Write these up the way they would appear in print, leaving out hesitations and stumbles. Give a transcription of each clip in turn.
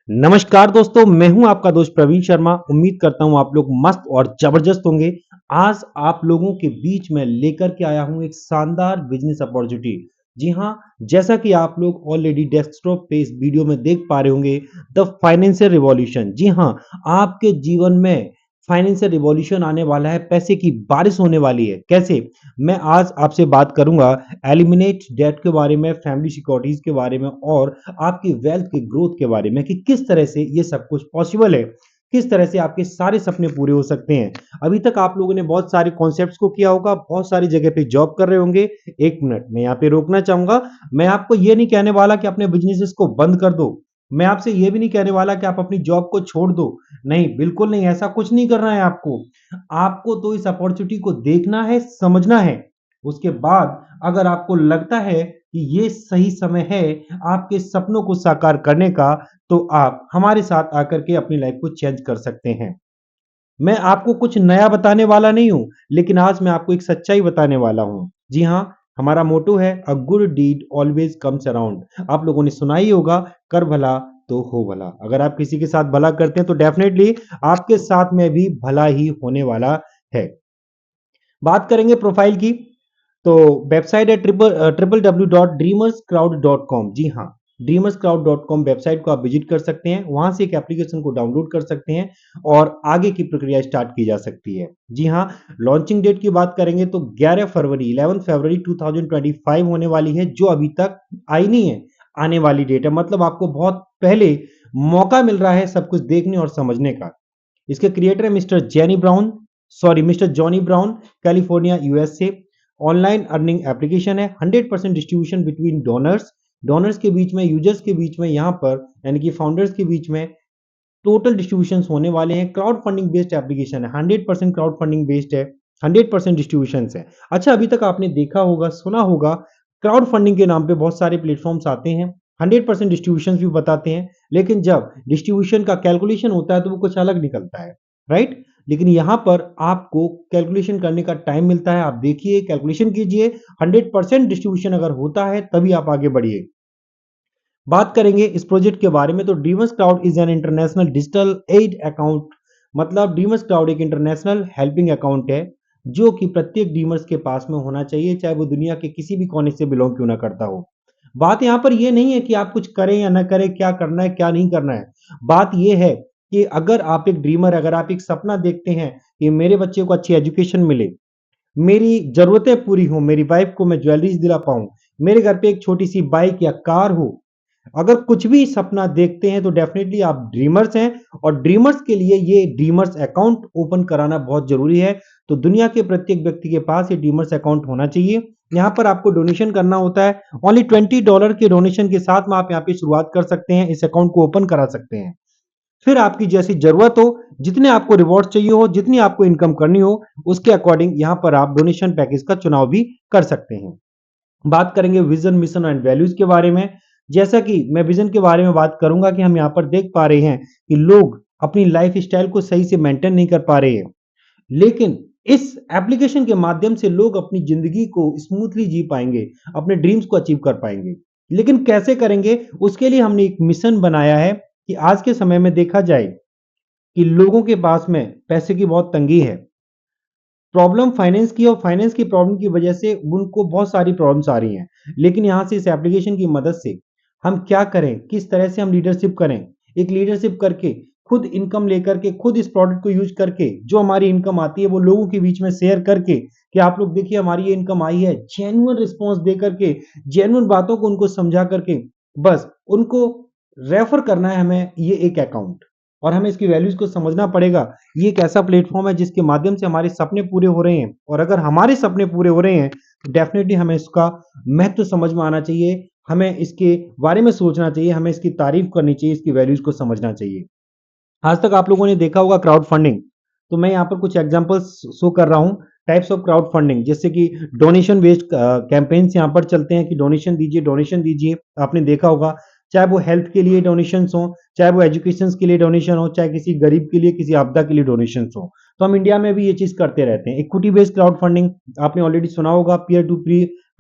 नमस्कार दोस्तों, मैं हूं आपका दोस्त प्रवीण शर्मा। उम्मीद करता हूं आप लोग मस्त और जबरदस्त होंगे। आज आप लोगों के बीच में लेकर के आया हूं एक शानदार बिजनेस अपॉर्चुनिटी। जी हां, जैसा कि आप लोग ऑलरेडी डेस्कटॉप पे इस वीडियो में देख पा रहे होंगे, द फाइनेंशियल रिवॉल्यूशन। जी हां, आपके जीवन में फाइनेंशियल रिवॉल्यूशन आने वाला है, पैसे की बारिश होने वाली है। कैसे? मैं आज आपसे बात करूंगा एलिमिनेट डेट के बारे में, फैमिली सिक्योरिटीज के बारे में और आपकी वेल्थ के ग्रोथ के बारे में कि किस तरह से ये सब कुछ पॉसिबल है, किस तरह से आपके सारे सपने पूरे हो सकते हैं। अभी तक आप लोगों ने बहुत सारे कॉन्सेप्ट्स को किया होगा, बहुत सारी जगह पे जॉब कर रहे होंगे। एक मिनट मैं यहाँ पे रोकना चाहूंगा। मैं आपको ये नहीं कहने वाला कि अपने बिजनेसेस को बंद कर दो। मैं आपसे ये भी नहीं कहने वाला कि आप अपनी जॉब को छोड़ दो। नहीं, बिल्कुल नहीं, ऐसा कुछ नहीं करना है आपको। आपको तो इस अपॉर्चुनिटी को देखना है, समझना है। उसके बाद अगर आपको लगता है कि ये सही समय है आपके सपनों को साकार करने का, तो आप हमारे साथ आकर के अपनी लाइफ को चेंज कर सकते हैं। मैं आपको कुछ नया बताने वाला नहीं हूं, लेकिन आज मैं आपको एक सच्चाई बताने वाला हूं। जी हां, हमारा मोटो है a good deed always comes around. आप लोगों ने सुना ही होगा, कर भला तो हो भला। अगर आप किसी के साथ भला करते हैं तो डेफिनेटली आपके साथ में भी भला ही होने वाला है। बात करेंगे प्रोफाइल की, तो वेबसाइट है www.dreamerscrowd.com। जी हाँ, dreamerscrowd.com वेबसाइट को आप विजिट कर सकते हैं। वहां से एक एप्लीकेशन को डाउनलोड कर सकते हैं और आगे की प्रक्रिया स्टार्ट की जा सकती है। जी हाँ, लॉन्चिंग डेट की बात करेंगे तो 11 फरवरी 2025 होने वाली है, जो अभी तक आई नहीं है। आने वाली डेट है, मतलब आपको बहुत पहले मौका मिल रहा है सब कुछ देखने और समझने का। इसके क्रिएटर है mister Johnny brown, California, USA. Online earning application है, 100% डिस्ट्रीब्यूशन बिटवीन डोनर्स, डोनर्स के बीच में, यूजर्स के बीच में, यहाँ पर यानी कि फाउंडर्स के बीच में टोटल डिस्ट्रीब्यूशन होने वाले हैं। क्राउड फंडिंग बेस्ड एप्लीकेशन है, 100% क्राउड फंडिंग बेस्ड है, 100% डिस्ट्रीब्यूशन है। अच्छा, अभी तक आपने देखा होगा, सुना होगा, क्राउड फंडिंग के नाम पे बहुत सारे प्लेटफॉर्म्स आते हैं, 100% डिस्ट्रीब्यूशन भी बताते हैं, लेकिन जब डिस्ट्रीब्यूशन का कैलकुलेशन होता है तो वो कुछ अलग निकलता है, राइट? लेकिन यहाँ पर आपको कैलकुलेशन करने का टाइम मिलता है। आप देखिए, कैलकुलेशन कीजिए, 100% डिस्ट्रीब्यूशन अगर होता है तभी आप आगे बढ़िए। बात करेंगे इस प्रोजेक्ट के बारे में तो dreamers cloud is an international digital ad account. मतलब ड्रीमर्स क्लाउड एक इंटरनेशनल हेल्पिंग अकाउंट है, जो कि प्रत्येक ड्रीमर्स के पास में होना चाहिए, चाहे वो दुनिया के किसी भी कोने से बिलोंग क्यों ना करता हो। बात यहाँ पर ये नहीं है कि आप कुछ करें या ना करें, क्या करना है क्या नहीं करना है। बात ये है कि अगर आप एक ड्रीमर, अगर आप एक सपना देखते हैं कि मेरे बच्चे को अच्छी एजुकेशन मिले, मेरी ज़रूरतें पूरी हों, मेरी वाइफ को मैं ज्वेलरीज़ दिला पाऊँ, मेरे घर पे एक छोटी-सी बाइक या कार हो। अगर कुछ भी सपना देखते हैं तो डेफ़िनेटली आप ड्रीमर्स हैं और ड्रीमर्स के लिए ये ड्रीमर्स अकाउंट ओपन कराना बहुत ज़रूरी है। तो दुनिया के प्रत्येक व्यक्ति के पास ये ड्रीमर्स अकाउंट होना चाहिए। यहाँ पर आपको डोनेशन करना होता है। ओनली $20 के डोनेशन के साथ में आप यहाँ पे शुरुआत कर सकते हैं, इस अकाउंट को ओपन करा सकते हैं। फिर आपकी जैसी ज़रूरत हो, जितने आपको रिवॉर्ड चाहिए हो, जितनी आपको इनकम करनी हो, उसके अकॉर्डिंग यहाँ पर आप डोनेशन पैकेज का चुनाव भी कर सकते हैं। बात करेंगे विज़न, मिशन एंड वैल्यूज़ के बारे में। जैसा कि मैं विज़न के बारे में बात करूँगा कि हम यहाँ पर देख पा रहे हैं कि लोग अपनी लाइफ़स्टाइल को सही से मेंटेन नहीं कर पा रहे हैं। लेकिन इस एप्लीकेशन के माध्यम से लोग अपनी ज़िंदगी को स्मूथली जी पाएँगे, अपने ड्रीम्स को अचीव कर पाएँगे। लेकिन कैसे करेंगे? उसके लिए हमने एक मिशन बनाया है कि आज के समय में देखा जाए कि लोगों के पास में पैसे की बहुत तंगी है। प्रॉब्लम फाइनेंस की, और फाइनेंस की प्रॉब्लम की वजह से उनको बहुत सारी प्रॉब्लम्स आ रही हैं। लेकिन यहाँ से इस एप्लीकेशन की मदद से हम क्या करें, किस तरह से हम लीडरशिप करें? एक लीडरशिप करके, खुद इनकम लेकर के, खुद इस प्रोडक्ट को यूज़ करके, जो हमारी इनकम आती है वो लोगों के बीच में शेयर करके कि आप लोग देखिए हमारी ये इनकम आई है। जेन्युइन रिस्पॉन्स दे करके, जेन्युइन बातों को उनको समझा करके, बस उनको रेफर करना है हमें ये एक अकाउंट। और हमें इसकी वैल्यूज़ को समझना पड़ेगा। ये एक ऐसा प्लेटफ़ॉर्म है जिसके माध्यम से हमारे सपने पूरे हो रहे हैं, और अगर हमारे सपने पूरे हो रहे हैं, तो डेफ़िनेटली हमें इसका महत्व समझ में आना चाहिए, हमें इसके बारे में सोचना चाहिए, हमें इसकी तारीफ़ करनी चाहिए, इसकी वैल्यूज़ को समझना चाहिए। आज तक आप लोगों ने देखा होगा क्राउड फंडिंग, तो मैं यहाँ पर कुछ एग्जांपल्स शो कर रहा हूँ, टाइप्स ऑफ क्राउड फंडिंग, जैसे कि डोनेशन बेस्ड कैंपेन्स यहाँ पर चलते हैं कि डोनेशन दीजिए। आपने देखा होगा, चाहे वो हेल्थ के लिए डोनेशंस हों, चाहे वो एजुकेशन के लिए डोनेशन हो, चाहे किसी गरीब के लिए, किसी आपदा के लिए डोनेशंस हो। तो हम इंडिया में भी ये चीज़ करते रहते हैं। इक्विटी बेस्ड क्राउड फंडिंग आपने ऑलरेडी सुना होगा,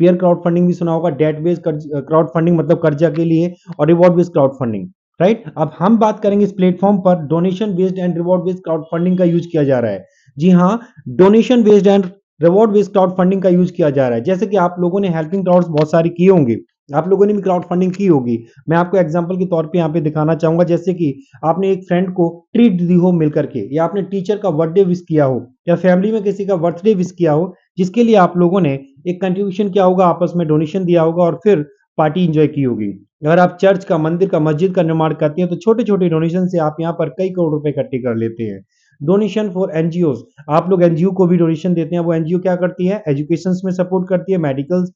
पीयर क्राउड फंडिंग भी सुना होगा, डेट बेस्ड क्राउड फंडिंग मतलब कर्जा के लिए, और reward based crowd funding. Right. अब हम बात करेंगे इस प्लेटफॉर्म पर donation based and reward based crowd funding का यूज किया जा रहा है। जी हाँ, donation based and reward based crowd funding का यूज किया जा रहा है। जैसे कि आप लोगों ने हेल्पिंग क्राउड्स बहुत सारी किए होंगे, आप लोगों ने भी क्राउड फंडिंग की होगी। मैं आपको एग्जांपल के तौर पे यहाँ पे दिखाना चाहूंगा, जैसे कि आपने एक फ्रेंड को ट्रीट दी हो मिल करके, या आपने टीचर का बर्थडे विश किया हो, या फैमिली में किसी का बर्थडे विश किया हो, जिसके लिए आप लोगों ने एक कंट्रीब्यूशन किया होगा, आपस में डोनेशन दिया होगा और फिर पार्टी इंजॉय की होगी। अगर आप चर्च का, मंदिर का, मस्जिद का निर्माण करते हैं तो छोटे छोटे डोनेशन से आप यहाँ पर कई करोड़ रुपए इकट्ठे कर लेते हैं। डोनेशन फॉर एनजीओ, आप लोग एनजीओ को भी डोनेशन देते हैं। वो एनजीओ क्या करती है, एजुकेशन में सपोर्ट करती है, मेडिकल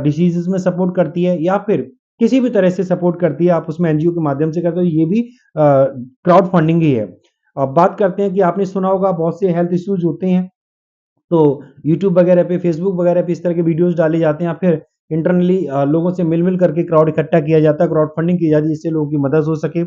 डिसीजेस में सपोर्ट करती है, या फिर किसी भी तरह से सपोर्ट करती है, आप उसमें एनजीओ के माध्यम से करते हो, ये भी क्राउड फंडिंग ही है। अब बात करते हैं कि आपने सुना होगा बहुत से हेल्थ इश्यूज होते हैं, तो यूट्यूब वगैरह पे, फेसबुक वगैरह पे इस तरह के वीडियोस डाले जाते हैं, या फिर इंटरनली लोगों से मिल मिल करके क्राउड इकट्ठा किया जाता है, क्राउड फंडिंग की जाती है, जिससे लोगों की मदद हो सके।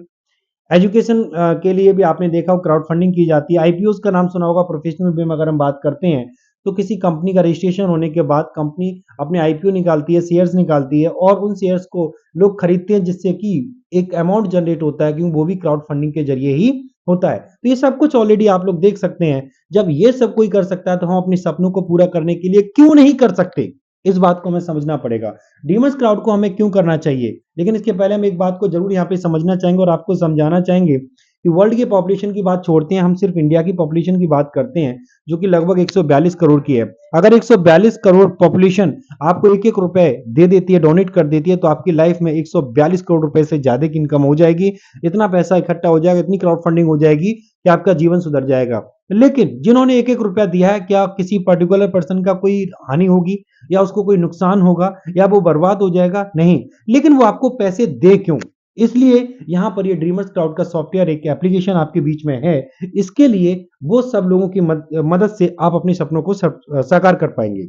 एजुकेशन के लिए भी आपने देखा हो क्राउड फंडिंग की जाती है। आईपीओस का नाम सुना होगा, प्रोफेशनल वे में अगर हम बात करते हैं, तो किसी कंपनी का रजिस्ट्रेशन होने के बाद कंपनी अपने आईपीओ निकालती है, शेयर्स निकालती है, और उन शेयर्स को लोग खरीदते हैं, जिससे कि एक अमाउंट जनरेट होता है, क्योंकि वो भी क्राउड फंडिंग के जरिए ही होता है। तो ये सब कुछ ऑलरेडी आप लोग देख सकते हैं। जब ये सब कोई कर सकता है, तो हम अपने सपनों को पूरा करने के लिए क्यों नहीं कर सकते? इस बात को हमें समझना पड़ेगा। डीमर्स क्राउड को हमें क्यों करना चाहिए? लेकिन इसके पहले हम एक बात को जरूर यहाँ पे समझना चाहेंगे और आपको समझाना चाहेंगे कि वर्ल्ड की पॉपुलेशन की बात छोड़ते हैं, हम सिर्फ इंडिया की पॉपुलेशन की बात करते हैं, जो कि लगभग 142 करोड़ की है। अगर 142 करोड़ पॉपुलेशन आपको एक एक रुपए दे देती है, डोनेट कर देती है, तो आपकी लाइफ में 142 करोड़ रुपए से ज्यादा की इनकम हो जाएगी। इतना पैसा इकट्ठा हो जाएगा, इतनी क्राउड फंडिंग हो जाएगी कि आपका जीवन सुधर जाएगा। लेकिन जिन्होंने एक एक रुपया दिया है, क्या किसी पर्टिकुलर पर्सन का कोई हानि होगी, या उसको कोई नुकसान होगा, या वो बर्बाद हो जाएगा? नहीं। लेकिन वो आपको पैसे दे क्यों? इसलिए यहां पर ये ड्रीमर्स क्लाउड का सॉफ्टवेयर, एक एप्लीकेशन आपके बीच में है। इसके लिए वो सब लोगों की मदद से आप अपने सपनों को साकार कर पाएंगे।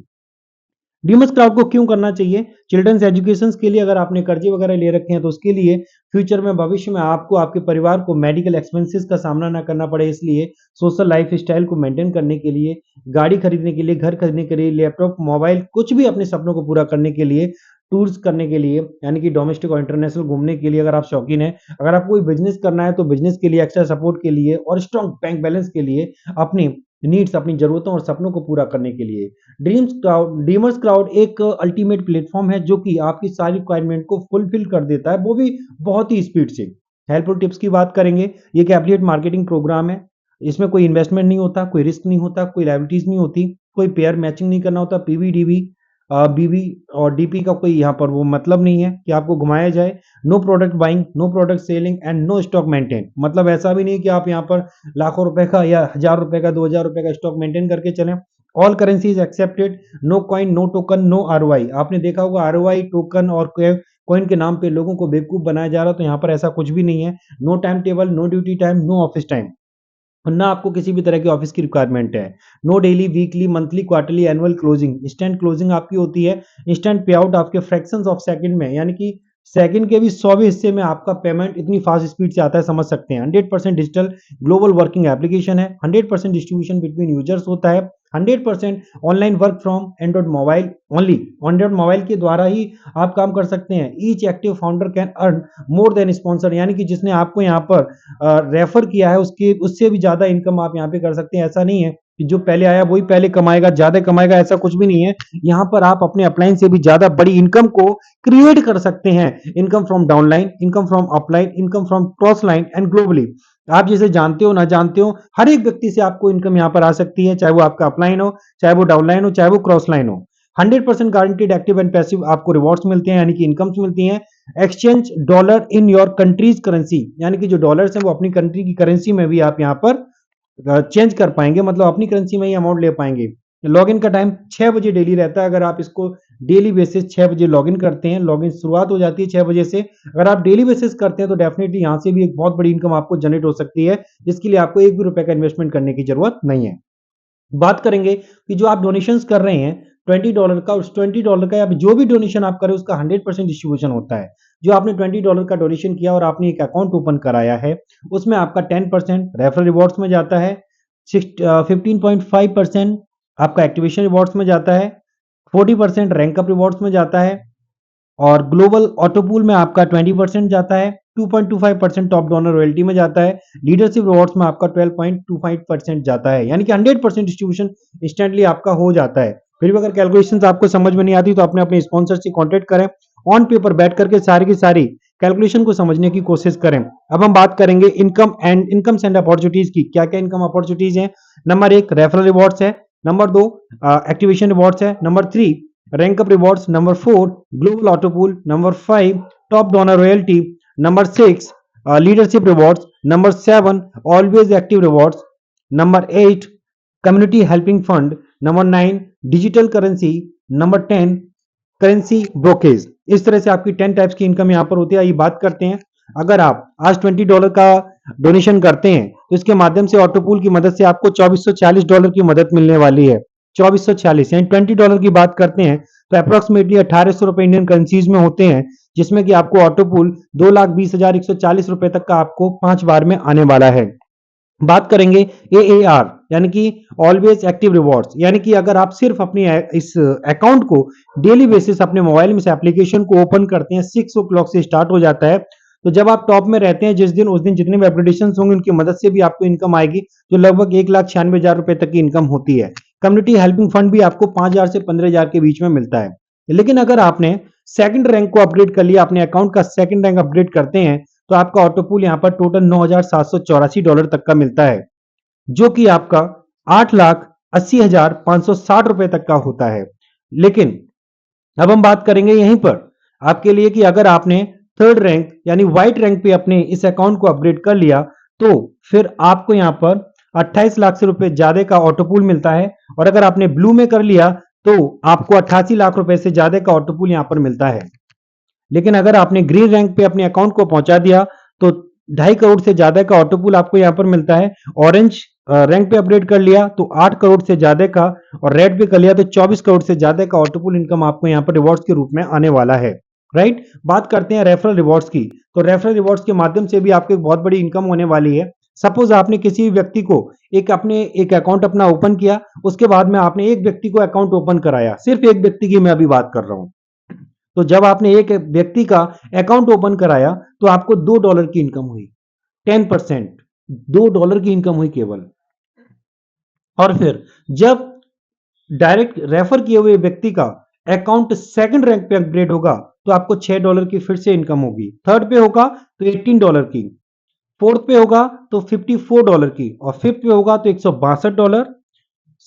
डीमस क्लाउड को क्यों करना चाहिए? चिल्ड्रंस एजुकेशन के लिए, अगर आपने कर्जे वगैरह ले रखे हैं तो उसके लिए, फ्यूचर में, भविष्य में आपको, आपके परिवार को मेडिकल एक्सपेंसेस का सामना ना करना पड़े, इसलिए सोशल लाइफ स्टाइल को मेंटेन करने के लिए, गाड़ी खरीदने के लिए, घर खरीदने के लिए, लैपटॉप, मोबाइल, कुछ भी अपने सपनों को पूरा करने के लिए, टूर्स करने के लिए, यानी कि डोमेस्टिक और इंटरनेशनल घूमने के लिए, अगर आप शौकीन हैं, अगर आपको कोई बिजनेस करना है तो बिजनेस के लिए, एक्स्ट्रा सपोर्ट के लिए, और स्ट्रॉन्ग बैंक बैलेंस के लिए, अपनी नीड्स, अपनी जरूरतों और सपनों को पूरा करने के लिए, डीमर्स क्लाउड एक अल्टीमेट प्लेटफॉर्म है, जो कि आपकी सारी रिक्वायरमेंट को फुलफिल कर देता है, वो भी बहुत ही स्पीड से। हेल्पफुल टिप्स की बात करेंगे, ये एक एफिलिएट मार्केटिंग प्रोग्राम है। इसमें कोई इन्वेस्टमेंट नहीं होता, कोई रिस्क नहीं होता, कोई लायबिलिटीज नहीं होती, कोई पेयर मैचिंग नहीं करना होता, पीवीडीबी, बीबी और डीपी का कोई यहाँ पर वो मतलब नहीं है कि आपको घुमाया जाए। No product buying, no product selling and no stock maintain, मतलब ऐसा भी नहीं कि आप यहाँ पर लाखों रुपए का या 1000 रुपए का, 2000 रुपए का स्टॉक मेंटेन करके चलें। All currency is accepted, no coin, no token, no ROI. आपने देखा होगा आरओआई, टोकन और कॉइन के नाम पे लोगों को बेवकूफ बनाया जा रहा है, तो यहाँ पर ऐसा कुछ भी नहीं है। No time table, no duty time, no office time, ना आपको किसी भी तरह की ऑफिस की रिक्वायरमेंट है। No daily, weekly, monthly, quarterly, annual closing. Instant closing आपकी होती है, इंस्टेंट पे आउट आपके फ्रैक्शंस ऑफ सेकंड में, यानी कि सेकंड के भी 100वें हिस्से में आपका पेमेंट इतनी फास्ट स्पीड से आता है, समझ सकते हैं। 100% डिजिटल ग्लोबल वर्किंग एप्लीकेशन है, 100% डिस्ट्रीब्यूशन बिटवीन यूजर्स होता है, 100% online work from Android mobile only. Android mobile के द्वारा ही आप काम कर सकते हैं। Each active founder can earn more than sponsor, यानी कि जिसने आपको यहाँ पर रेफर किया है, उसके उससे भी ज्यादा इनकम आप यहाँ पे कर सकते हैं। ऐसा नहीं है कि जो पहले आया वही पहले कमाएगा, ज्यादा कमाएगा, ऐसा कुछ भी नहीं है। यहाँ पर आप अपने अपलाइन से भी ज्यादा बड़ी इनकम को क्रिएट कर सकते हैं। Income from downline, income from upline, income from cross line and globally. आप जिसे जानते हो ना जानते हो, हर एक व्यक्ति से आपको इनकम यहाँ पर आ सकती है, चाहे वो आपका अपलाइन हो, चाहे वो डाउनलाइन हो, चाहे वो क्रॉस लाइन हो। 100% गारंटीड एक्टिव एंड पैसिव आपको रिवॉर्ड्स मिलते हैं, यानी कि इनकम्स मिलती हैं। Exchange dollar in your country's currency, यानी कि जो डॉलर्स हैं वो अपनी कंट्री की करेंसी में भी आप यहाँ पर चेंज कर पाएंगे, मतलब अपनी करेंसी में ही अमाउंट ले पाएंगे। लॉगिन का टाइम 6 बजे डेली रहता है। अगर आप इसको डेली बेसिस 6 बजे लॉगिन करते हैं, लॉगिन शुरुआत हो जाती है 6 बजे से। अगर आप डेली बेसिस करते हैं तो डेफिनेटली यहाँ से भी एक बहुत बड़ी इनकम आपको जनरेट हो सकती है, जिसके लिए आपको एक भी रुपए का इन्वेस्टमेंट करने की जरूरत नहीं है। बात करेंगे कि जो आप डोनेशंस कर रहे हैं $20 का, उस $20 का या जो भी डोनेशन आप करें उसका 100% डिस्ट्रीब्यूशन होता है। जो आपने $20 का डोनेशन किया और आपने एक अकाउंट ओपन कराया है, उसमें आपका 10% रेफरल रिवॉर्ड्स में जाता है, 15.5% आपका एक्टिवेशन रिवॉर्ड्स में जाता है, 40% रैंक अप रिवॉर्ड्स में जाता है, और ग्लोबल ऑटो पूल में आपका 20% जाता है, 2.25% टॉप डोनर रॉयल्टी में जाता है। लीडरशिप रिवॉर्ड्स में आपका 12.25% जाता है, यानी कि 100% डिस्ट्रीब्यूशन इंस्टेंटली आपका हो जाता है। फिर भी अगर कैलकुलेशंस आपको समझ में नहीं आती तो अपने अपने स्पॉन्सर से कांटेक्ट करें, ऑन पेपर बैठ करके सारी की सारी कैलकुलेशन को समझने की कोशिश करें। अब हम बात करेंगे इनकम्स एंड अपॉर्चुनिटीज की। क्या क्या इनकम अपॉर्चुनिटीज हैं? नंबर 1 रेफरल रिवॉर्ड्स है, नंबर 2 एक्टिवेशन रिवॉर्ड्स है, number 3 rank up rewards, number 4 global auto pool, number 5 top donor royalty, number 6 leadership rewards, number 7 always active rewards, number 8 community helping fund, number 9 digital currency, number 10 currency brokerage. इस तरह से आपकी 10 types की income यहां पर होती है। ये बात करते हैं, अगर आप आज $20 का डोनेशन करते हैं तो इसके माध्यम से ऑटोपूल की मदद से आपको $2440 की मदद मिलने वाली है। 2440 यानी $20 की बात करते हैं तो अप्रोक्सीमेटली 1800 रुपए इंडियन करेंसीज में होते हैं, जिसमें कि आपको ऑटोपूल 2,20,140 रुपए तक का आपको 5 बार में आने वाला है। बात करेंगे AAR यानी कि ऑलवेज एक्टिव रिवॉर्ड्स, यानी कि अगर आप सिर्फ अपनी इस अकाउंट को डेली बेसिस अपने मोबाइल में से एप्लीकेशन को ओपन करते हैं, 6 o'clock से स्टार्ट हो जाता है, तो जब आप टॉप में रहते हैं जिस दिन उस दिन जितने भी एप्लीकेशन होंगे उनकी मदद से भी आपको इनकम आएगी, जो लगभग 1,96,000 रुपए तक की इनकम होती है। कम्युनिटी हेल्पिंग फंड भी आपको 5,000 से 15,000 के बीच में मिलता है। लेकिन अगर आपने सेकंड रैंक को अपग्रेड कर लिया, अपने अकाउंट का सेकंड रैंक अपग्रेड करते हैं, तो आपका ऑटोपूल यहां पर टोटल $9,784 तक का मिलता है, जो कि आपका 8,80,560 रुपए तक का होता है। लेकिन अब हम बात करेंगे यहीं पर आपके लिए कि अगर आपने थर्ड रैंक यानी व्हाइट रैंक पे अपने इस अकाउंट को अपग्रेड कर लिया, तो फिर आपको यहां पर 28 लाख से रुपए ज्यादा का ऑटोपूल मिलता है, और अगर आपने ब्लू में कर लिया तो आपको 88 लाख रुपए से ज्यादा का ऑटोपूल यहां पर मिलता है। लेकिन अगर आपने ग्रीन रैंक पे अपने अकाउंट को पहुंचा दिया तो 2.5 करोड़ से ज्यादा का ऑटोपूल आपको यहां पर मिलता है। ऑरेंज रैंक पे अपग्रेड कर लिया तो 8 करोड़ से ज्यादा का, और रेड पे कर लिया तो 24 करोड़ से ज्यादा का ऑटोपूल इनकम आपको यहां पर रिवॉर्ड्स के रूप में आने वाला है। राइट, बात करते हैं रेफरल रिवॉर्ड्स की। तो रेफरल रिवॉर्ड्स के माध्यम से भी आपको एक बहुत बड़ी इनकम होने वाली है। सपोज आपने किसी भी व्यक्ति को एक अकाउंट अपना ओपन किया, उसके बाद में आपने एक व्यक्ति को अकाउंट ओपन कराया, सिर्फ एक व्यक्ति की मैं अभी बात कर रहा हूं। तो जब आपने एक व्यक्ति का अकाउंट ओपन कराया तो आपको $2 की इनकम हुई, 10%, $2 की इनकम हुई केवल। और फिर जब डायरेक्ट रेफर किए हुए व्यक्ति का अकाउंट सेकंड रैंक पे अपग्रेड होगा तो आपको $6 की फिर से इनकम होगी। थर्ड पे होगा तो $18 की, फोर्थ पे होगा तो $54 की, और फिफ्थ पे होगा तो $162,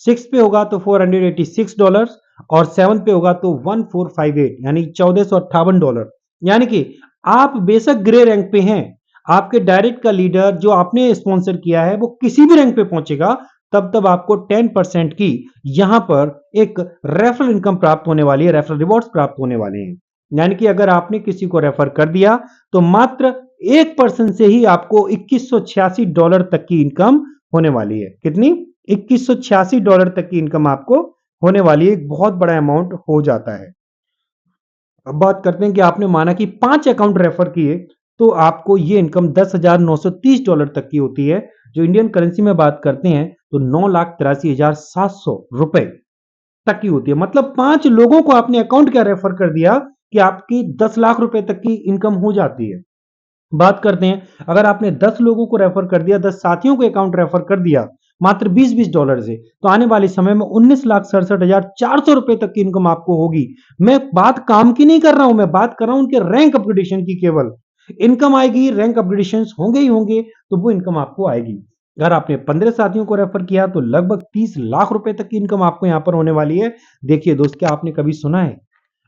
सिक्स पे होगा तो $486, और सेवन पे होगा तो 1458 यानी $1,458। यानी कि आप बेशक ग्रे रैंक पे हैं, आपके डायरेक्ट का लीडर जो आपने स्पॉन्सर किया है वो किसी भी रैंक पे पहुंचेगा, तब तब आपको 10% की यहां पर एक रेफरल इनकम प्राप्त होने वाली है, रेफरल रिवॉर्ड्स प्राप्त होने वाले हैं। यानी कि अगर आपने किसी को रेफर कर दिया तो मात्र 1% से ही आपको $2186 तक की इनकम होने वाली है। कितनी? $2186 तक की इनकम आपको होने वाली है। एक बहुत बड़ा अमाउंट हो जाता है। अब बात करते हैं कि आपने माना कि 5 अकाउंट रेफर किए तो आपको ये इनकम $10,930 तक की होती है, जो इंडियन करेंसी में बात करते हैं तो 9,83,700 रुपए तक की होती है। मतलब 5 लोगों को आपने अकाउंट क्या रेफर कर दिया कि आपकी 10 लाख रुपए तक की इनकम हो जाती है। बात करते हैं, अगर आपने 10 लोगों को रेफर कर दिया, 10 साथियों को अकाउंट रेफर कर दिया मात्र $20-20 से, तो आने वाले समय में 19,67,400 रुपए तक की इनकम आपको होगी। मैं बात काम की नहीं कर रहा हूं, मैं बात कर रहा हूं उनके रैंक अपग्रेडेशन की। केवल इनकम आएगी, रैंक अपग्रेडेशन होंगे ही होंगे, तो वो इनकम आपको आएगी। अगर आपने 15 साथियों को रेफर किया तो लगभग 30 लाख रुपए तक की इनकम आपको यहां पर होने वाली है। देखिए दोस्त, क्या आपने कभी सुना है?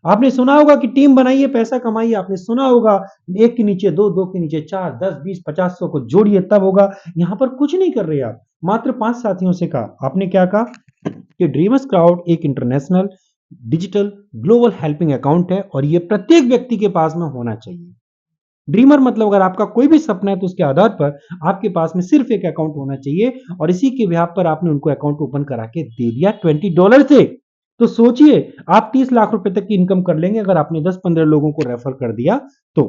आपने सुना होगा कि टीम बनाइए पैसा कमाइए, आपने सुना होगा एक के नीचे दो, दो के नीचे चार, 10, 20, 50, 100 को जोड़िए तब होगा। यहां पर कुछ नहीं कर रहे आप, मात्र 5 साथियों से कहा। आपने क्या कहा कि ड्रीमर्स क्राउड एक international digital global helping account है और ये प्रत्येक व्यक्ति के पास में होना चाहिए। ड्रीमर मतलब अगर आपका कोई भी सपना है तो उसके आधार पर आपके पास में सिर्फ एक अकाउंट होना चाहिए, और इसी के बिहाफ पर आपने उनको अकाउंट ओपन करा के दे दिया $20 से। तो सोचिए आप 30 लाख रुपए तक की इनकम कर लेंगे अगर आपने 10-15 लोगों को रेफर कर दिया तो।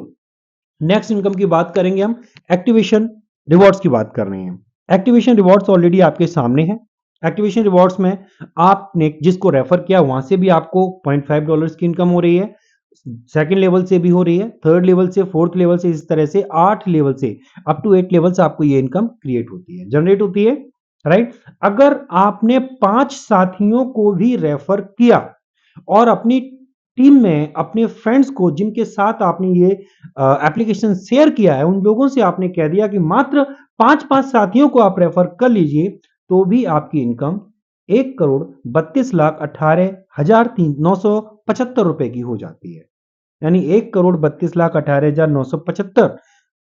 नेक्स्ट इनकम की बात करेंगे हम, एक्टिवेशन रिवॉर्ड्स की बात कर रहे हैं। एक्टिवेशन रिवॉर्ड्स ऑलरेडी आपके सामने है। एक्टिवेशन रिवॉर्ड्स में आपने जिसको रेफर किया वहां से भी आपको $0.5 की इनकम हो रही है। सेकंड लेवल से भी हो रही है, थर्ड लेवल से, फोर्थ लेवल से, इस तरह से 8 लेवल से अप टू 8 लेवल से आपको ये इनकम क्रिएट होती है, जनरेट होती है, राइट। अगर आपने 5 साथियों को भी रेफर किया और अपनी टीम में अपने फ्रेंड्स को जिनके साथ आपने ये एप्लीकेशन शेयर किया है उन लोगों से आपने कह दिया कि मात्र 5-5 साथियों को आप रेफर कर लीजिए, तो भी आपकी इनकम 1,32,18,975 रुपए की हो जाती है। यानी 1,32,18,975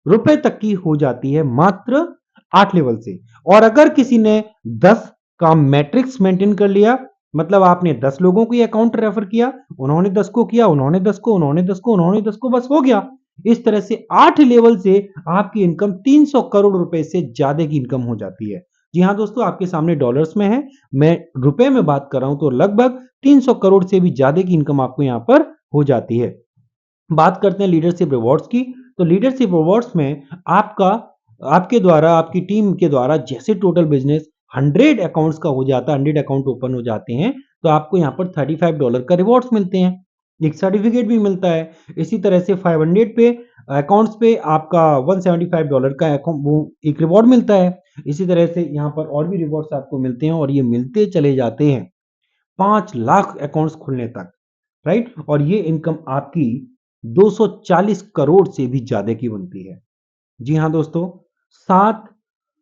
रुपए तक की हो जाती है मात्र 8 लेवल से। और अगर किसी ने 10 का मैट्रिक्स मेंटेन कर लिया, मतलब आपने 10 लोगों को ये अकाउंट रेफर किया, उन्होंने 10 को किया, उन्होंने 10 को, उन्होंने 10 को, उन्होंने 10 को, बस हो गया। इस तरह से 8 लेवल से आपकी इनकम 300 करोड़ रुपए से ज्यादा की इनकम हो जाती है। जी हाँ दोस्तों, आपके सामने डॉलर्स में है, मैं रुपए में बात कर रहा हूं, तो लगभग 300 करोड़ से भी ज्यादा की इनकम आपको यहां पर हो जाती है। बात करते हैं लीडरशिप रिवॉर्ड्स की। तो लीडरशिप रिवॉर्ड्स में आपका आपके द्वारा, आपकी टीम के द्वारा जैसे टोटल बिजनेस 100 अकाउंट्स का हो जाता है, 100 अकाउंट ओपन हो जाते हैं, तो आपको यहाँ पर $35 का रिवॉर्ड्स मिलते हैं, एक सर्टिफिकेट भी मिलता है। इसी तरह से 500 पे अकाउंट्स पे आपका $175 का वो एक रिवॉर्ड मिलता है। इसी तरह से यहाँ पर और भी रिवॉर्ड्स आपको मिलते हैं और ये मिलते चले जाते हैं 5 लाख अकाउंट्स खुलने तक, राइट। और ये इनकम आपकी 240 करोड़ से भी ज्यादा की बनती है। जी हाँ दोस्तों, 7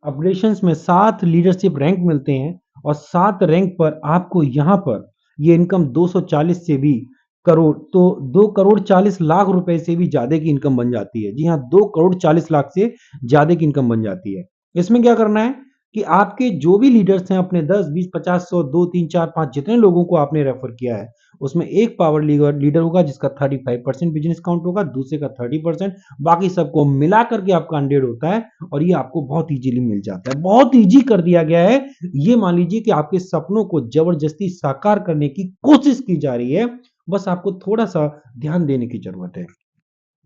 अपग्रेडेशंस में 7 लीडरशिप रैंक मिलते हैं और 7 रैंक पर आपको यहां पर ये इनकम 240 से भी करोड़, तो 2,40,00,000 रुपए से भी ज्यादा की इनकम बन जाती है। जी हाँ, 2,40,00,000 से ज्यादा की इनकम बन जाती है। इसमें क्या करना है कि आपके जो भी लीडर्स हैं, अपने 10, 20, 50, 100, 2, 3, 4, 5 जितने लोगों को आपने रेफर किया है, उसमें एक पावर लीडर होगा जिसका 35% बिजनेस काउंट होगा, दूसरे का 30%, बाकी सबको मिला करके आपका 100 होता है और ये आपको बहुत इजीली मिल जाता है। बहुत इजी कर दिया गया है। ये मान लीजिए कि आपके सपनों को जबरदस्ती साकार करने की कोशिश की जा रही है, बस आपको थोड़ा सा ध्यान देने की जरूरत है।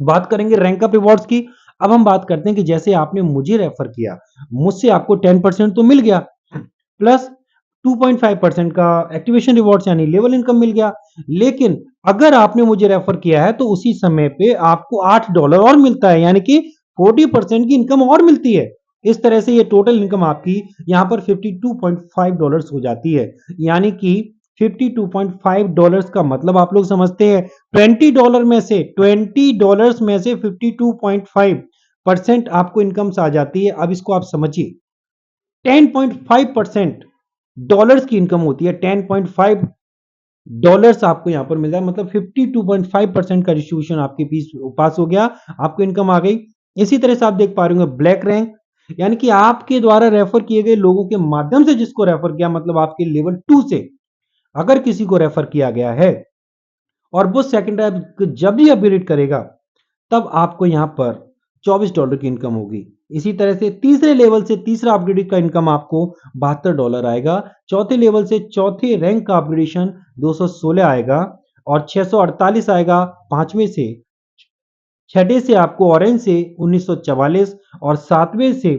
बात करेंगे रैंक अप रिवॉर्ड्स की। अब हम बात करते हैं कि जैसे आपने मुझे रेफर किया, मुझसे आपको 10% तो मिल गया, प्लस 2.5% का एक्टिवेशन रिवॉर्ड्स यानी लेवल इनकम मिल गया। लेकिन अगर आपने मुझे रेफर किया है तो उसी समय पे आपको $8 और मिलता है, यानी कि 40% की इनकम और मिलती है। इस तरह से ये टोटल इनकम आपकी यहां पर $52.5 हो जाती है, यानी कि $52.5 का मतलब आप लोग समझते हैं, $20 में से 52.5% आपको इनकम आ जाती है। अब इसको आप समझिए, 10.5% डॉलर्स की इनकम होती है, $10.5 आपको यहां पर मिल रहा है, मतलब 52.5% का डिस्ट्रीब्यूशन आपके पीस पास हो गया, आपको इनकम आ गई। इसी तरह से आप देख पा रहे होंगे ब्लैक रैंक, यानी कि आपके द्वारा रेफर किए गए लोगों के माध्यम से जिसको रेफर किया, मतलब आपके लेवल 2 से अगर किसी को रेफर किया गया है और वो सेकंड टाइम जब भी अपग्रेड करेगा, तब आपको यहां पर $24 की इनकम होगी। इसी तरह से तीसरे लेवल से तीसरा अपग्रेड का इनकम आपको $72 आएगा। चौथे लेवल से चौथे रैंक का अपग्रेडेशन 216 आएगा और 648 आएगा पांचवें से। छठे से आपको ऑरेंज से 1944 और सातवें से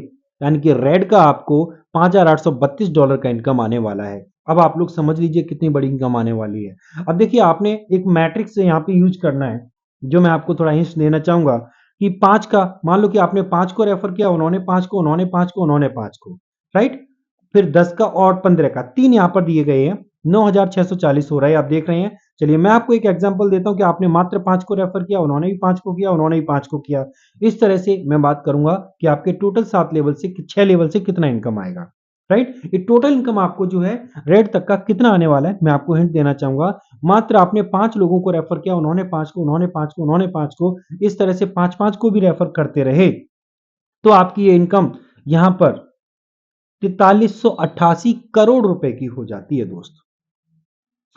यानी कि रेड का आपको $5,832 का इनकम आने वाला है। अब आप लोग समझ लीजिए कितनी बड़ी इनकम आने वाली है। अब देखिए, आपने एक मैट्रिक्स से यहाँ पे यूज करना है, जो मैं आपको थोड़ा हिंट देना चाहूंगा कि 5 का, मान लो कि आपने 5 को रेफर किया, उन्होंने 5 को, उन्होंने 5 को, उन्होंने 5 को, राइट। फिर 10 का और 15 का, 3 यहाँ पर दिए गए हैं, 9,640 हो रहा है, आप देख रहे हैं। चलिए मैं आपको एक एग्जांपल देता हूं कि आपने मात्र 5 को रेफर किया, उन्होंने भी 5 को किया, उन्होंने भी 5 को किया। इस तरह से मैं बात करूंगा कि आपके टोटल 7 लेवल से 6 लेवल से कितना इनकम आएगा, राइट। ये टोटल इनकम आपको जो है रेड तक का कितना आने वाला है, मैं आपको हिंट देना चाहूंगा। मात्र आपने 5 लोगों को रेफर किया, उन्होंने 5 को, उन्होंने 5 को, उन्होंने 5 को, इस तरह से 5-5 को भी रेफर करते रहे, तो आपकी ये इनकम यहां पर 4388 करोड़ रुपए की हो जाती है दोस्त।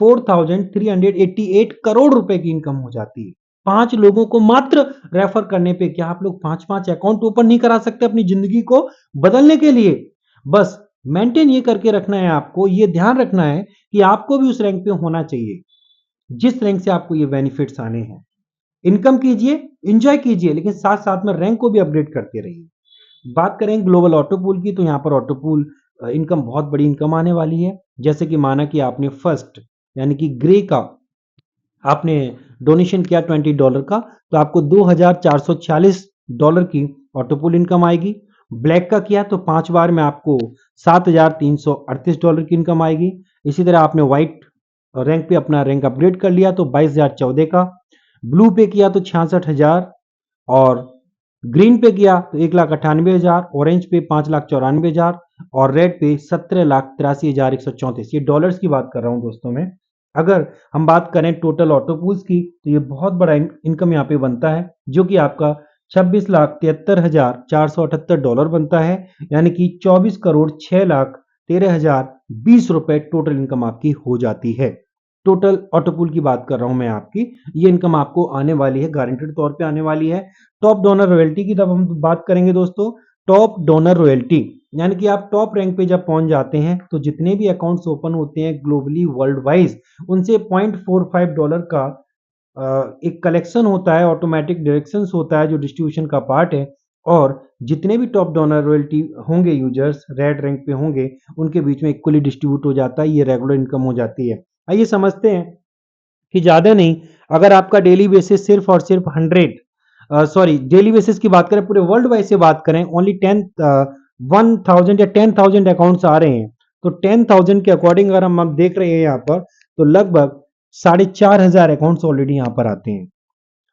4,388 करोड़ रुपए की इनकम हो जाती है 5 लोगों को मात्र रेफर करने पे। क्या आप लोग 5-5 अकाउंट ओपन नहीं करा सकते अपनी जिंदगी को बदलने के लिए? बस मेंटेन ये करके रखना है, आपको ये ध्यान रखना है कि आपको भी उस रैंक पे होना चाहिए जिस रैंक से आपको ये बेनिफिट्स आने हैं। इनकम कीजिए, एंजॉय कीजिए, लेकिन साथ साथ में रैंक को भी अपडेट करते रहिए। बात करें ग्लोबल ऑटो पूल की, तो यहाँ पर ऑटो पूल इनकम, बहुत बड़ी इनकम आने वाली है। जैसे कि माना कि आपने फर्स्ट यानी कि ग्रे का आपने डोनेशन किया $20 का, तो आपको $2,446 की ऑटोपुल इनकम आएगी। ब्लैक का किया तो 5 बार में आपको $7,338 की इनकम आएगी। इसी तरह आपने व्हाइट रैंक पे अपना रैंक अपग्रेड कर लिया तो 22,014 का। ब्लू पे किया तो 66,000 और ग्रीन पे किया तो 1,98,000, ऑरेंज पे 5,94,000 और रेड पे 17,83,134। ये डॉलर्स की बात कर रहा हूं दोस्तों मैं। अगर हम बात करें टोटल ऑटोपूल्स की तो ये बहुत बड़ा इनकम यहाँ पे बनता है, जो कि आपका $26,73,478 बनता है, यानी कि 24,06,13,020 रुपए टोटल इनकम आपकी हो जाती है। टोटल ऑटोपूल की बात कर रहा हूं मैं आपकी। ये इनकम आपको आने वाली है, गारंटेड तौर पे आने वाली है। टॉप डोनर रॉयल्टी की जब हम बात करेंगे दोस्तों, टॉप डोनर रॉयल्टी यानी कि आप टॉप रैंक पे जब पहुंच जाते हैं तो जितने भी अकाउंट्स ओपन होते हैं ग्लोबली वर्ल्ड वाइज, उनसे $0.45 का एक कलेक्शन होता है, ऑटोमेटिक डायरेक्शंस होता है जो डिस्ट्रीब्यूशन का पार्ट है। और जितने भी टॉप डोनर रॉयल्टी होंगे, यूजर्स रेड रैंक पे होंगे, उनके बीच में इक्वली डिस्ट्रीब्यूट हो जाता है, ये रेगुलर इनकम हो जाती है। आइए समझते हैं कि ज़्यादा नहीं, अगर आपका डेली बेसिस सिर्फ और सिर्फ 100 डेली बेसिस की बात करें, पूरे वर्ल्ड वाइड से बात करें, ओनली 1000 या 10,000 अकाउंट्स आ रहे हैं, तो 10,000 के अकॉर्डिंग अगर हम देख रहे हैं यहाँ पर, तो लगभग 4,500 अकाउंट्स ऑलरेडी यहाँ पर आते हैं,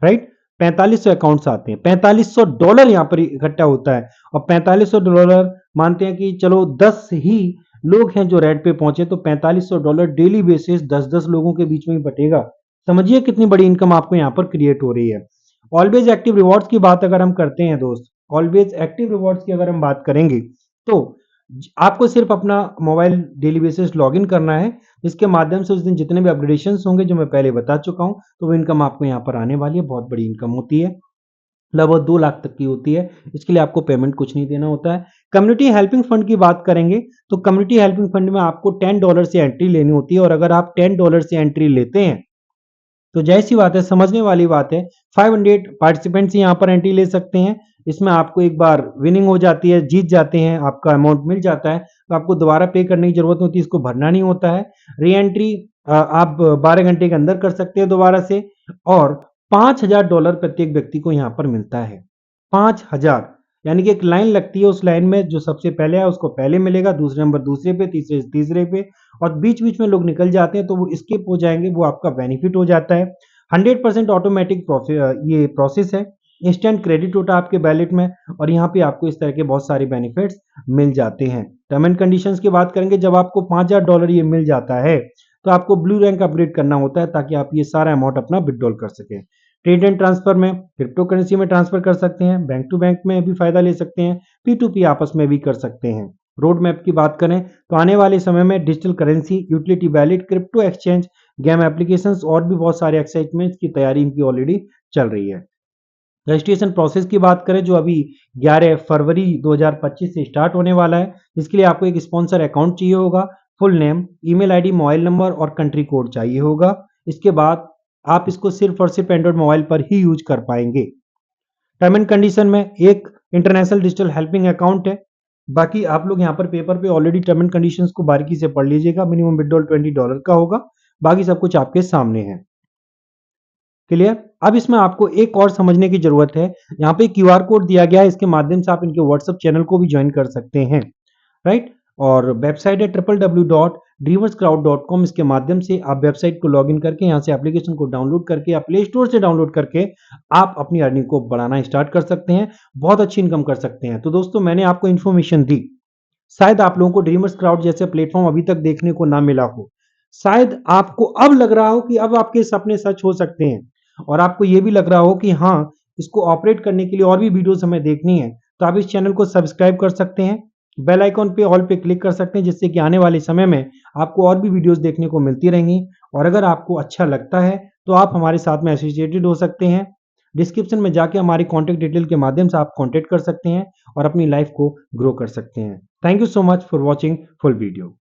राइट। 4,500 अकाउंट्स आते हैं, $4,500 यहाँ पर इकट्ठा होता है। और $4,500 मानते हैं कि चलो 10 ही लोग हैं जो रेड पे पहुंचे, तो $4,500 डेली बेसिस 10-10 लोगों के बीच में ही बटेगा। समझिए कितनी बड़ी इनकम आपको यहाँ पर क्रिएट हो रही है। ऑलवेज एक्टिव रिवॉर्ड्स की बात अगर हम करते हैं दोस्त, ऑलवेज एक्टिव रिवॉर्ड्स की अगर हम बात करेंगे तो आपको सिर्फ अपना मोबाइल डेली बेसिस लॉगिन करना है, इसके माध्यम से उस दिन जितने भी अपडेशंस होंगे जो मैं पहले बता चुका हूं, तो वो इनकम आपको यहाँ पर आने वाली है। बहुत बड़ी इनकम होती है, लगभग 2 लाख तक की होती है। इसके लिए आपको पेमेंट कुछ नहीं देना होता है। कम्युनिटी हेल्पिंग फंड की बात करेंगे तो कम्युनिटी हेल्पिंग फंड में आपको $10 से एंट्री लेनी होती है, और अगर आप $10 से एंट्री लेते हैं तो जैसी बात है, समझने वाली बात है, 500 पार्टिसिपेंट्स यहाँ पर एंट्री ले सकते हैं। इसमें आपको एक बार विनिंग हो जाती है, जीत जाते हैं, आपका अमाउंट मिल जाता है, तो आपको दोबारा पे करने की जरूरत होती है, इसको भरना नहीं होता है। री एंट्री आप 12 घंटे के अंदर कर सकते हैं दोबारा से, और $5,000 प्रत्येक व्यक्ति को यहाँ पर मिलता है। 5,000 यानी कि एक लाइन लगती है, उस लाइन में जो सबसे पहले है उसको पहले मिलेगा, दूसरे नंबर दूसरे पे, तीसरे तीसरे पे, और बीच बीच में लोग निकल जाते हैं तो वो स्किप हो जाएंगे, वो आपका बेनिफिट हो जाता है। 100% ऑटोमेटिक ये प्रोसेस है, इंस्टेंट क्रेडिट होता है आपके बैलेट में, और यहाँ पे आपको इस तरह के बहुत सारे बेनिफिट्स मिल जाते हैं। टर्म एंड कंडीशंस की बात करेंगे, जब आपको $5,000 ये मिल जाता है तो आपको ब्लू रैंक अपग्रेड करना होता है, ताकि आप ये सारा अमाउंट अपना विड्रॉल कर सकें। ट्रेड एंड ट्रांसफर में क्रिप्टो करेंसी में ट्रांसफर कर सकते हैं, बैंक टू बैंक में भी फायदा ले सकते हैं, P2P आपस में भी कर सकते हैं। रोड मैप की बात करें तो आने वाले समय में digital currency, utility wallet, crypto exchange, game applications और भी बहुत सारे एक्साइटमेंट्स की तैयारी इनकी ऑलरेडी चल रही है। रजिस्ट्रेशन प्रोसेस की बात करें जो अभी 11 फरवरी 2025 से स्टार्ट होने वाला है, इसके लिए आपको एक स्पॉन्सर अकाउंट चाहिए होगा, full name, email ID, mobile number और कंट्री कोड चाहिए होगा। इसके बाद आप इसको सिर्फ और सिर्फ एंड्रॉइड मोबाइल पर ही यूज कर पाएंगे। टर्म एंड कंडीशन में एक इंटरनेशनल डिजिटल हेल्पिंग अकाउंट है। बाकी आप लोग यहाँ पर पेपर पे ऑलरेडी टर्म एंड कंडीशंस को बारीकी से पढ़ लीजिएगा। मिनिमम विड्रॉल $20 का होगा, बाकी सब कुछ आपके सामने है। क्लियर। अब इसमें आपको एक और समझने की जरूरत है, यहाँ पे क्यूआर कोड दिया गया है, इसके माध्यम से आप इनके व्हाट्सएप चैनल को भी ज्वाइन कर सकते हैं, राइट। और वेबसाइट है www.dreamerscrowd.com, इसके माध्यम से आप वेबसाइट को लॉगिन करके यहाँ से एप्लीकेशन को डाउनलोड करके या प्ले स्टोर से डाउनलोड करके आप अपनी अर्निंग को बढ़ाना स्टार्ट कर सकते हैं, बहुत अच्छी इनकम कर सकते हैं। तो दोस्तों मैंने आपको इन्फॉर्मेशन दी, शायद आप लोगों को ड्रीमर्स क्राउड जैसे प्लेटफॉर्म अभी तक देखने को ना मिला हो, शायद आपको अब लग रहा हो कि अब आपके सपने सच हो सकते हैं, और आपको ये भी लग रहा हो कि हाँ, इसको ऑपरेट करने के लिए और भी वीडियोस हमें देखनी है, तो आप इस चैनल को सब्सक्राइब कर सकते हैं, बेल आइकॉन पे ऑल पे क्लिक कर सकते हैं, जिससे कि आने वाले समय में आपको और भी वीडियोस देखने को मिलती रहेंगी। और अगर आपको अच्छा लगता है तो आप हमारे साथ में एसोसिएटेड हो सकते हैं। डिस्क्रिप्शन में जाके हमारी कॉन्टैक्ट डिटेल के माध्यम से आप कॉन्टैक्ट कर सकते हैं और अपनी लाइफ को ग्रो कर सकते हैं। Thank you so much for watching full video.